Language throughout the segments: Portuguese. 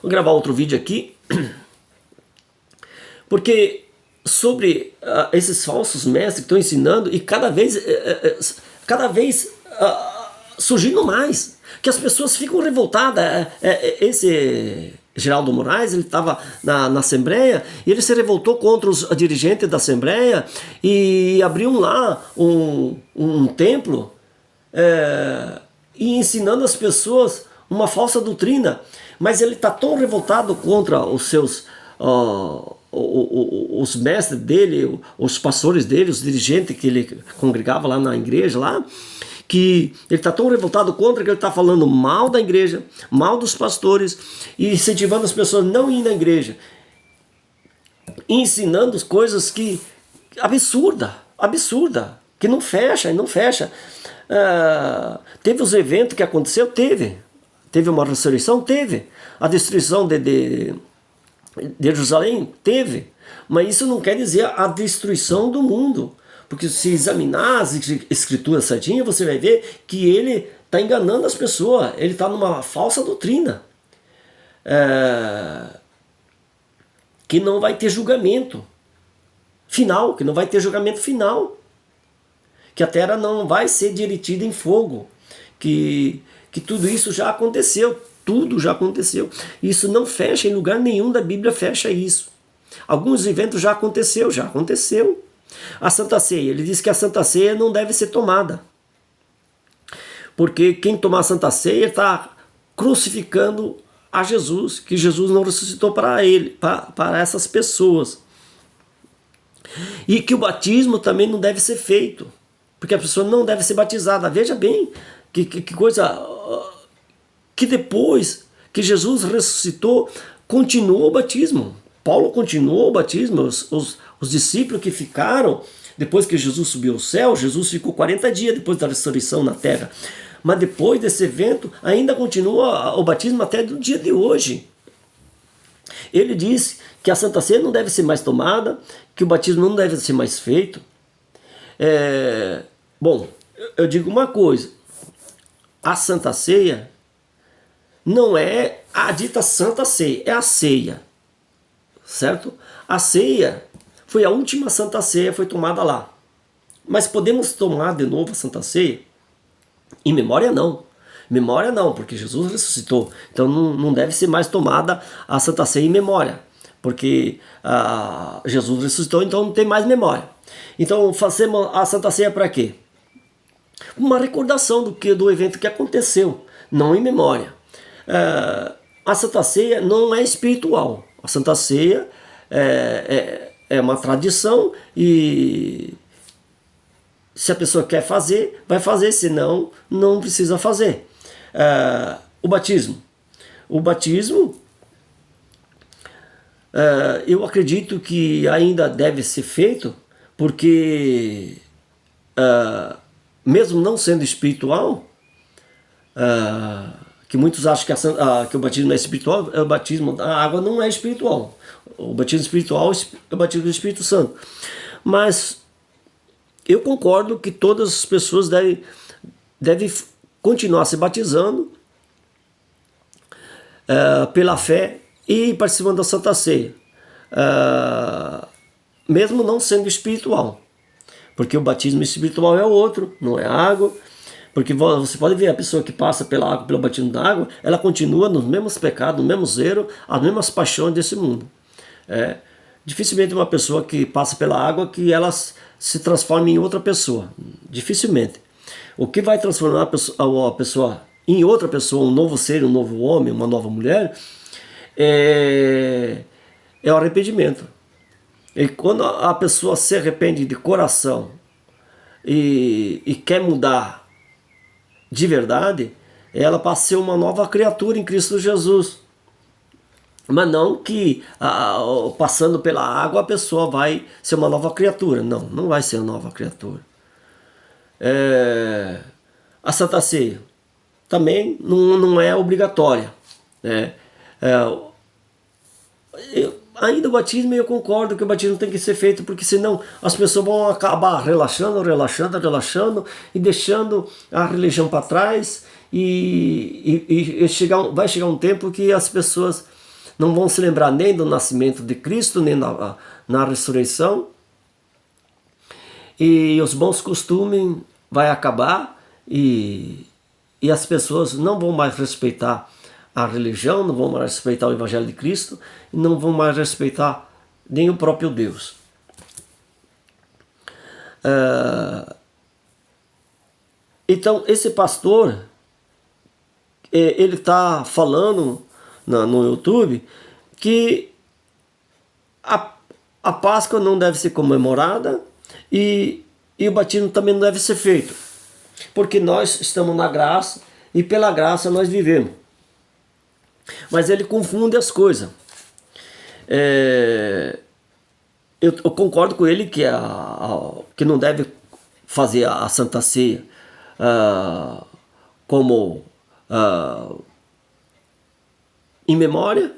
Vou gravar outro vídeo aqui, porque sobre esses falsos mestres que estão ensinando e cada vez surgindo mais, que as pessoas ficam revoltadas. Esse Geraldo Moraes, ele estava na Assembleia e ele se revoltou contra os dirigentes da Assembleia e abriu lá um templo e ensinando as pessoas uma falsa doutrina, mas ele está tão revoltado contra os seus os mestres dele, os pastores dele, os dirigentes que ele congregava lá na igreja lá, que ele está tão revoltado contra que ele está falando mal da igreja, mal dos pastores e incentivando as pessoas a não ir na igreja, ensinando coisas que absurda, que não fecha. Teve os eventos que aconteceu, teve uma ressurreição, teve a destruição de Jerusalém, teve, mas isso não quer dizer a destruição do mundo, porque se examinar as escrituras certinho, você vai ver que ele está enganando as pessoas, ele está numa falsa doutrina, que não vai ter julgamento final, que a terra não vai ser derretida em fogo, que tudo isso já aconteceu, isso não fecha em lugar nenhum da Bíblia, fecha isso. Alguns eventos já aconteceu. A Santa Ceia, ele diz que a Santa Ceia não deve ser tomada, porque quem tomar a Santa Ceia está crucificando a Jesus, que Jesus não ressuscitou para essas pessoas. E que o batismo também não deve ser feito, porque a pessoa não deve ser batizada. Veja bem que coisa, que depois que Jesus ressuscitou, continuou o batismo. Paulo continuou o batismo, os discípulos que ficaram, depois que Jesus subiu ao céu, Jesus ficou 40 dias depois da ressurreição na terra. Mas depois desse evento, ainda continua o batismo até do dia de hoje. Ele disse que a Santa Ceia não deve ser mais tomada, que o batismo não deve ser mais feito. Bom, eu digo uma coisa, a Santa Ceia não é a dita Santa Ceia, é a ceia, certo? A ceia foi a última Santa Ceia, foi tomada lá. Mas podemos tomar de novo a Santa Ceia? Em memória não, porque Jesus ressuscitou. Então não deve ser mais tomada a Santa Ceia em memória, porque Jesus ressuscitou, então não tem mais memória. Então fazemos a Santa Ceia para quê? Uma recordação do evento que aconteceu, não em memória. A Santa Ceia não é espiritual. A Santa Ceia é uma tradição e se a pessoa quer fazer, vai fazer, senão não precisa fazer. O batismo, eu acredito que ainda deve ser feito, porque mesmo não sendo espiritual, que muitos acham que o batismo não é espiritual, o batismo da água não é espiritual. O batismo espiritual é o batismo do Espírito Santo. Mas eu concordo que todas as pessoas devem continuar se batizando pela fé e participando da Santa Ceia, mesmo não sendo espiritual, porque o batismo espiritual é outro, não é água. Porque você pode ver a pessoa que passa pela água, pelo batismo da água, ela continua nos mesmos pecados, no mesmo zelo, as mesmas paixões desse mundo. Dificilmente uma pessoa que passa pela água que ela se transforma em outra pessoa. Dificilmente. O que vai transformar a pessoa em outra pessoa, um novo ser, um novo homem, uma nova mulher, é o arrependimento. E quando a pessoa se arrepende de coração e quer mudar de verdade, ela passa a ser uma nova criatura em Cristo Jesus. Mas não que passando pela água a pessoa vai ser uma nova criatura. Não vai ser uma nova criatura. A Santa Ceia também não é obrigatória. Ainda o batismo, eu concordo que o batismo tem que ser feito, porque senão as pessoas vão acabar relaxando e deixando a religião para trás, e vai chegar um tempo que as pessoas não vão se lembrar nem do nascimento de Cristo, nem na ressurreição, e os bons costumes vai acabar, e as pessoas não vão mais respeitar a religião, não vão mais respeitar o Evangelho de Cristo, e não vão mais respeitar nem o próprio Deus. Então esse pastor, ele está falando no YouTube que a Páscoa não deve ser comemorada e o batismo também não deve ser feito, porque nós estamos na graça e pela graça nós vivemos. Mas ele confunde as coisas. Eu concordo com ele que não deve fazer a Santa Ceia como em memória,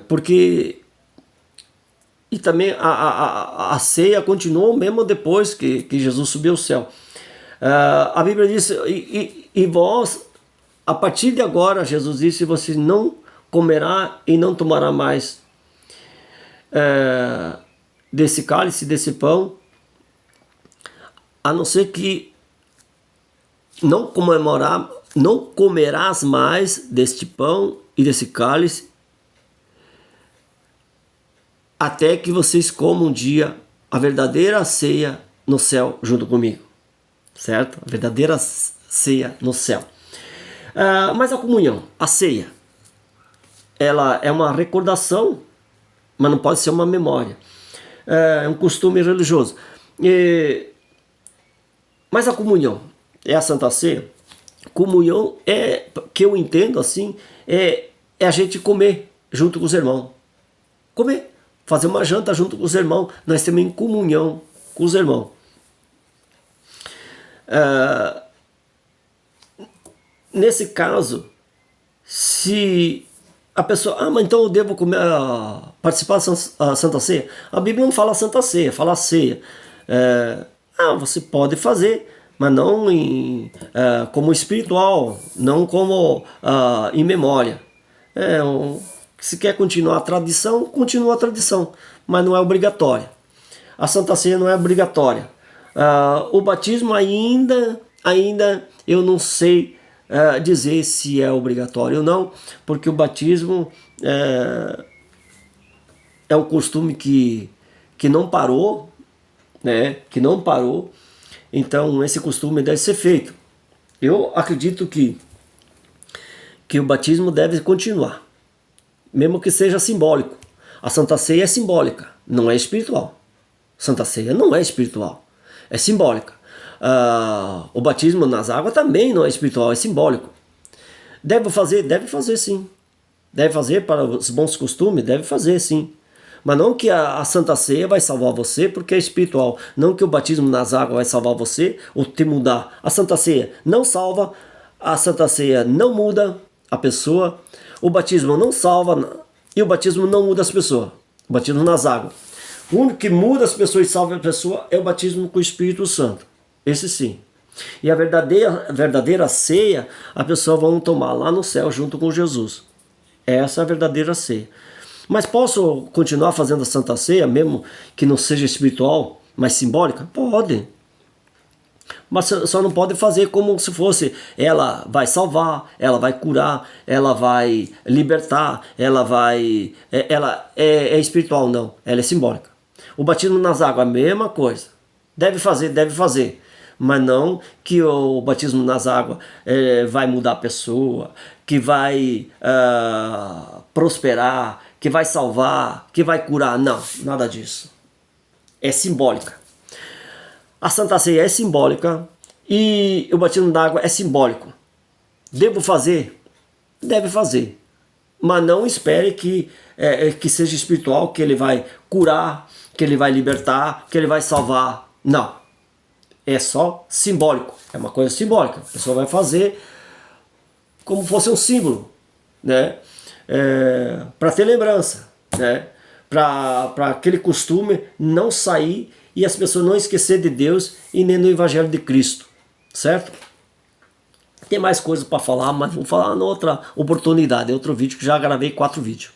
porque e também a ceia continuou mesmo depois que Jesus subiu ao céu. A Bíblia diz, e vós, a partir de agora, Jesus disse, você não comerá e não tomará mais desse cálice, desse pão, a não ser que não comerás mais deste pão e desse cálice, até que vocês comam um dia a verdadeira ceia no céu junto comigo, certo? A verdadeira ceia no céu. Mas a comunhão, a ceia, ela é uma recordação, mas não pode ser uma memória. É um costume religioso. Mas a comunhão é a Santa Ceia. Comunhão que eu entendo assim, é a gente comer junto com os irmãos. Comer, fazer uma janta junto com os irmãos. Nós temos em comunhão com os irmãos. Nesse caso, se a pessoa, mas então eu devo participar da Santa Ceia? A Bíblia não fala Santa Ceia, fala ceia. Você pode fazer, mas não como espiritual, não como em memória. Se quer continuar a tradição, continua a tradição, mas não é obrigatória. A Santa Ceia não é obrigatória. O batismo ainda eu não sei dizer se é obrigatório ou não, porque o batismo é um costume que não parou, né? Que não parou. Então esse costume deve ser feito. Eu acredito que o batismo deve continuar, mesmo que seja simbólico. A Santa Ceia é simbólica, não é espiritual. Santa Ceia não é espiritual, é simbólica. O batismo nas águas também não é espiritual, é simbólico. Deve fazer sim. Deve fazer para os bons costumes, deve fazer sim. Mas não que a Santa Ceia vai salvar você porque é espiritual. Não que o batismo nas águas vai salvar você ou te mudar. A Santa Ceia não salva, a Santa Ceia não muda a pessoa, o batismo não salva e o batismo não muda as pessoas. O batismo nas águas. O único que muda as pessoas e salva a pessoa é o batismo com o Espírito Santo. Esse sim. E a verdadeira ceia, a pessoa vai tomar lá no céu junto com Jesus. Essa é a verdadeira ceia. Mas posso continuar fazendo a Santa Ceia, mesmo que não seja espiritual, mas simbólica? Pode. Mas só não pode fazer como se fosse ela vai salvar, ela vai curar, ela vai libertar, ela é espiritual, não. Ela é simbólica. O batismo nas águas, a mesma coisa. Deve fazer. Mas não que o batismo nas águas vai mudar a pessoa, que vai prosperar, que vai salvar, que vai curar. Não, nada disso. É simbólica. A Santa Ceia é simbólica e o batismo d'água é simbólico. Devo fazer? Deve fazer. Mas não espere que seja espiritual, que ele vai curar, que ele vai libertar, que ele vai salvar. Não. É só simbólico. É uma coisa simbólica. A pessoa vai fazer como fosse um símbolo, né? Para ter lembrança, né? Para aquele costume não sair e as pessoas não esquecer de Deus e nem do Evangelho de Cristo, certo? Tem mais coisa para falar, mas vou falar em outra oportunidade, em outro vídeo, que já gravei 4 vídeos.